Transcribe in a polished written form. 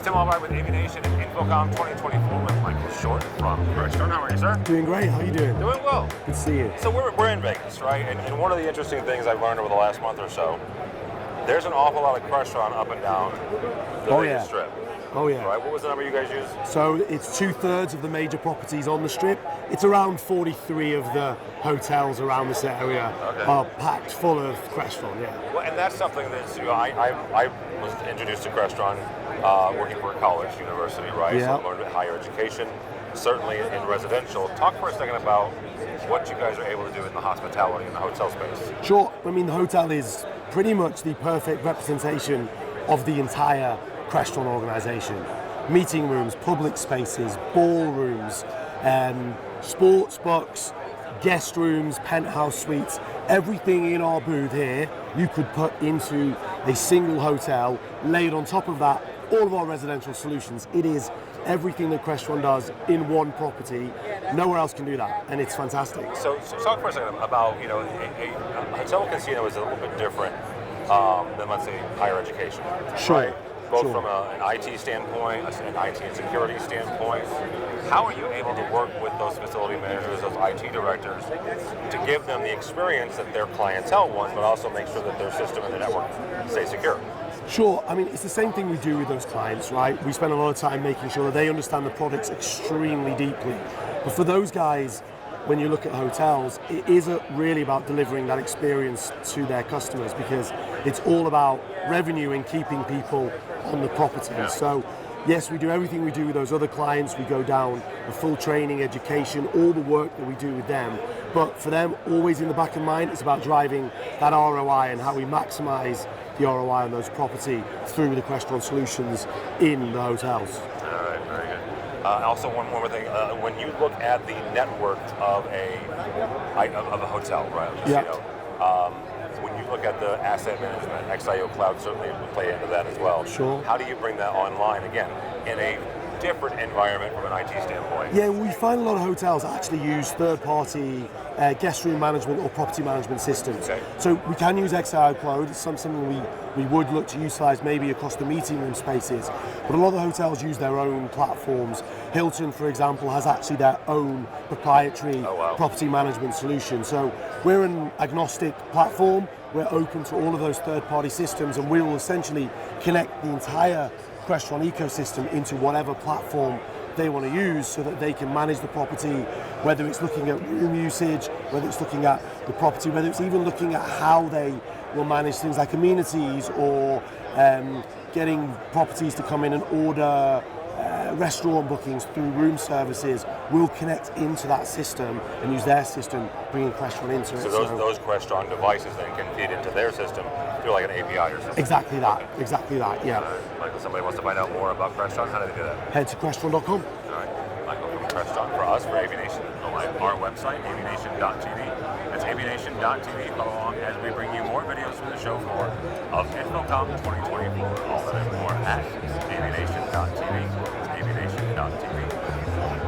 Tim Albright with AVNation and Infocomm 2024 with Michael Short from Crestron. How are you, sir? Doing great. How are you doing? Doing well. Good to see you. So we're in Vegas, right? And one of the interesting things I've learned over the last month or so, there's an awful lot of Crestron up and down the Vegas Strip. Oh yeah. Right. What was the number you guys used? So it's 2/3 of the major properties on the Strip. It's around 43 of the hotels around this area are packed full of Crestron. Yeah. Well, and that's something that's, you know, I was introduced to Crestron working for a college, university, right? Yeah. So I learned about higher education, certainly in residential. Talk for a second about what you guys are able to do in the hospitality and the hotel space. Sure. I mean, the hotel is pretty much the perfect representation of the entire Crestron organization. Meeting rooms, public spaces, ballrooms, sports books, guest rooms, penthouse suites, everything in our booth here you could put into a single hotel. Laid on top of that, all of our residential solutions. It is everything that Crestron does in one property. Nowhere else can do that, and it's fantastic. So talk for a second about, you know, a hotel casino is a little bit different than, let's say, higher education. Sure. Right? Both from an IT standpoint, an IT and security standpoint. How are you able to work with those facility managers, those IT directors, to give them the experience that their clientele wants, but also make sure that their system and the network stay secure? Sure. I mean, it's the same thing we do with those clients, right? We spend a lot of time making sure that they understand the products extremely deeply. But for those guys, when you look at hotels, it isn't really about delivering that experience to their customers, because it's all about revenue and keeping people on the property. Yeah. So yes, we do everything we do with those other clients. We go down the full training, education, all the work that we do with them. But for them, always in the back of mind, it's about driving that ROI and how we maximize the ROI on those property through the Crestron solutions in the hotels. All right, very good. Also, one more thing. When you look at the network of a hotel, right? Yeah. When you look at the asset management, XIO Cloud certainly would play into that as well. Sure. How do you bring that online, again, in a different environment from an IT standpoint? Yeah, we find a lot of hotels actually use third-party guest room management or property management systems. Okay. So we can use XIO Cloud. It's something we would look to utilize maybe across the meeting room spaces. But a lot of the hotels use their own platforms. Hilton, for example, has actually their own proprietary property management solution. So we're an agnostic platform. We're open to all of those third-party systems, and we will essentially connect the entire Crestron ecosystem into whatever platform they want to use, so that they can manage the property, whether it's looking at room usage, whether it's looking at the property, whether it's even looking at how they will manage things like amenities, or getting properties to come in and order restaurant bookings through room services. Will connect into that system and use their system, bringing Crestron into it. So those Crestron devices then can feed into their system through like an API or something? Exactly that, yeah. Michael, somebody wants to find out more about Crestron, how do they do that? Head to Crestron.com. All right, Michael from Crestron, for us, for AVNation, our website, avnation.tv. That's avnation.tv. Follow along as we bring you more videos from the show floor of Infocomm 2024. All that and more at avnation.tv. It's avnation.tv.